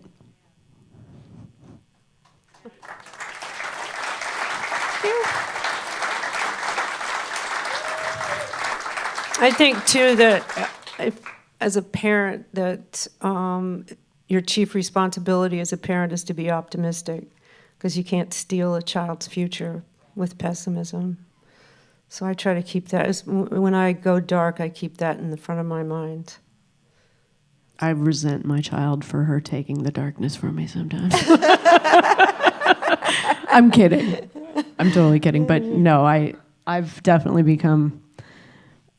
I think too that as a parent, that your chief responsibility as a parent is to be optimistic, because you can't steal a child's future with pessimism. So I try to keep that. When I go dark, I keep that in the front of my mind. I resent my child for her taking the darkness from me sometimes. I'm kidding. I'm totally kidding. But no, I've definitely become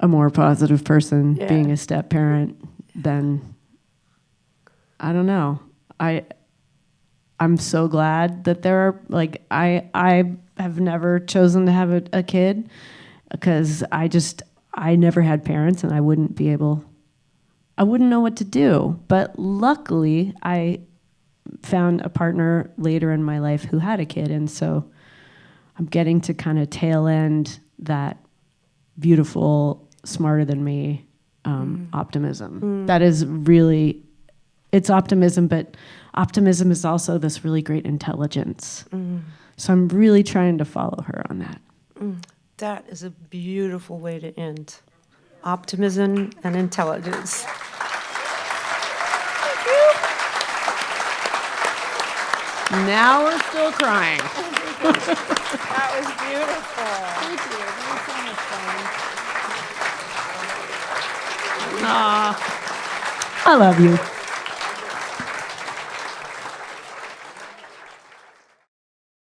a more positive person being a step parent than, I don't know. I'm so glad that there are, like, I have never chosen to have a kid, because I never had parents, and I wouldn't know what to do. But luckily, I found a partner later in my life who had a kid, and so I'm getting to kind of tail end that beautiful, smarter than me optimism. That is really, it's optimism, but optimism is also this really great intelligence. So I'm really trying to follow her on that. That is a beautiful way to end. Optimism and intelligence. Thank you. Now we're still crying. That was beautiful. Thank you. That was so much fun. I love you.